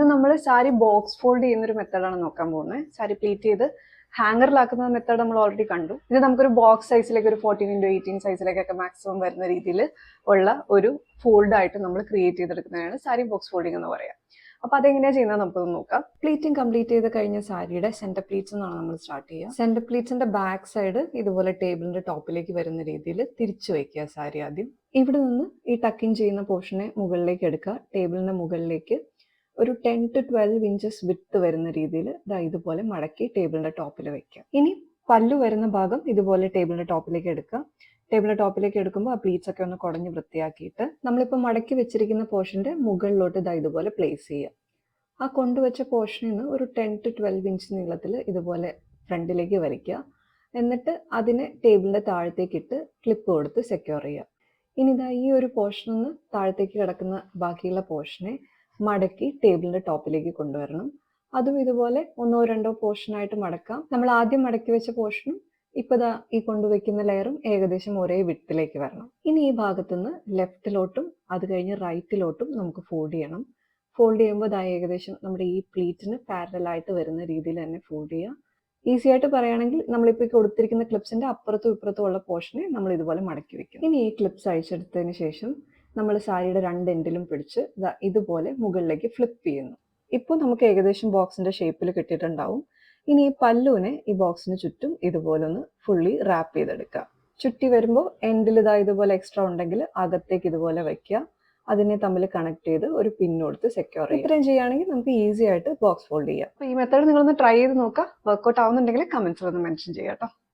ഇന്ന് നമ്മൾ sari box fold ചെയ്യുന്ന ഒരു മെത്തേഡാണ് നോക്കാൻ പോകുന്നത്. സാരി പ്ലീറ്റ് ചെയ്ത് ഹാങ്ങറിലാക്കുന്ന മെത്തേഡ് നമ്മൾ ഓൾറെഡി കണ്ടു. ഇത് നമുക്കൊരു ബോക്സ് സൈസിലേക്ക് ഒരു 14x18 സൈസിലേക്കൊക്കെ മാക്സിമം വരുന്ന രീതിയിൽ ഉള്ള ഒരു ഫോൾഡ് ആയിട്ട് നമ്മൾ ക്രിയേറ്റ് ചെയ്തെടുക്കുന്നതാണ് സാരി ബോക്സ് ഫോൾഡിംഗ് എന്ന് പറയാം. അപ്പോൾ അതെങ്ങനെയാണ് ചെയ്യുന്നത് നമുക്കൊന്ന് നോക്കാം. പ്ലീറ്റിംഗ് കംപ്ലീറ്റ് ചെയ്ത് കഴിഞ്ഞ സാരിയുടെ സെന്റർ പ്ലീറ്റ്സ് എന്നാണ് നമ്മൾ സ്റ്റാർട്ട് ചെയ്യുക. സെന്റർ പ്ലീറ്റ്സിന്റെ ബാക്ക് സൈഡ് ഇതുപോലെ ടേബിളിന്റെ ടോപ്പിലേക്ക് വരുന്ന രീതിയിൽ തിരിച്ചു വയ്ക്കുക സാരി ആദ്യം. ഇവിടെ നിന്ന് ഈ ടക്കിങ് ചെയ്യുന്ന പോർഷനെ മുകളിലേക്ക് എടുക്കുക. ടേബിളിന്റെ മുകളിലേക്ക് ഒരു 10 to 12 ഇഞ്ചസ് വിട്ട് വരുന്ന രീതിയിൽ ഇതുപോലെ മടക്കി ടേബിളിന്റെ ടോപ്പിൽ വെക്കുക. ഇനി പല്ലു വരുന്ന ഭാഗം ഇതുപോലെ ടേബിളിന്റെ ടോപ്പിലേക്ക് എടുക്കുക. ടേബിളിന്റെ ടോപ്പിലേക്ക് എടുക്കുമ്പോൾ ആ പ്ലീറ്റ്സ് ഒക്കെ ഒന്ന് കുടഞ്ഞ് വൃത്തിയാക്കിയിട്ട് നമ്മളിപ്പോൾ മടക്കി വെച്ചിരിക്കുന്ന പോർഷന്റെ മുകളിലോട്ട് ഇതുപോലെ പ്ലേസ് ചെയ്യുക. ആ കൊണ്ടുവച്ച പോർഷനിൽ നിന്ന് ഒരു 10 to 12 ഇഞ്ച് നീളത്തിൽ ഇതുപോലെ ഫ്രണ്ടിലേക്ക് വരയ്ക്കുക. എന്നിട്ട് അതിനെ ടേബിളിന്റെ താഴത്തേക്ക് ഇട്ട് ക്ലിപ്പ് കൊടുത്ത് സെക്യൂർ ചെയ്യുക. ഇനി ഈ ഒരു പോർഷനിൽ നിന്ന് താഴത്തേക്ക് കിടക്കുന്ന ബാക്കിയുള്ള പോർഷനെ മടക്കി ടേബിളിന്റെ ടോപ്പിലേക്ക് കൊണ്ടുവരണം. അതും ഇതുപോലെ 1-2 പോർഷനായിട്ട് മടക്കാം. നമ്മൾ ആദ്യം മടക്കി വെച്ച പോർഷനും ഇപ്പൊ ഈ കൊണ്ടുവയ്ക്കുന്ന ലെയറും ഏകദേശം ഒരേ വിട്ടിലേക്ക് വരണം. ഇനി ഈ ഭാഗത്തുനിന്ന് ലെഫ്റ്റിലോട്ടും അത് കഴിഞ്ഞ് റൈറ്റിലോട്ടും നമുക്ക് ഫോൾഡ് ചെയ്യണം. ഫോൾഡ് ചെയ്യുമ്പോൾ ഏകദേശം നമ്മുടെ ഈ പ്ലീറ്റിന് പാരലായിട്ട് വരുന്ന രീതിയിൽ തന്നെ ഫോൾഡ് ചെയ്യുക. ഈസി ആയിട്ട് പറയുകയാണെങ്കിൽ നമ്മളിപ്പോൾ കൊടുത്തിരിക്കുന്ന ക്ലിപ്സിന്റെ അപ്പുറത്തും ഇപ്പുറത്തും ഉള്ള പോർഷനെ നമ്മൾ ഇതുപോലെ മടക്കി വെക്കും. ഇനി ഈ ക്ലിപ്സ് അഴിച്ചെടുത്തതിന് ശേഷം നമ്മൾ സാരിയുടെ 2 എൻഡിലും പിടിച്ച് ഇതുപോലെ മുകളിലേക്ക് ഫ്ലിപ്പ് ചെയ്യുന്നു. ഇപ്പോൾ നമുക്ക് ഏകദേശം ബോക്സിന്റെ ഷേപ്പിൽ കിട്ടിയിട്ടുണ്ടാവും. ഇനി ഈ പല്ലുവിനെ ഈ ബോക്സിന് ചുറ്റും ഇതുപോലെ ഒന്ന് ഫുള്ളി റാപ്പ് ചെയ്തെടുക്കുക. ചുറ്റി വരുമ്പോൾ എൻഡിൽ ഇതുപോലെ എക്സ്ട്രാ ഉണ്ടെങ്കിൽ അകത്തേക്ക് ഇതുപോലെ വയ്ക്കുക. അതിനെ തമ്മിൽ കണക്ട് ചെയ്ത് ഒരു പിൻ കൊടുത്ത് സെക്യൂർ ചെയ്യുക. ഇത്രയും ചെയ്യുകയാണെങ്കിൽ നമുക്ക് ഈസി ആയിട്ട് ബോക്സ് ഫോൾഡ് ചെയ്യാം. അപ്പോൾ ഈ മെത്തേഡ് നിങ്ങളൊന്ന് ട്രൈ ചെയ്ത് നോക്കുക. വർക്ക്ഔട്ട് ആവുന്നുണ്ടെങ്കിൽ കമന്റ്സിൽ ഒന്ന് മെൻഷൻ ചെയ്യാം കേട്ടോ.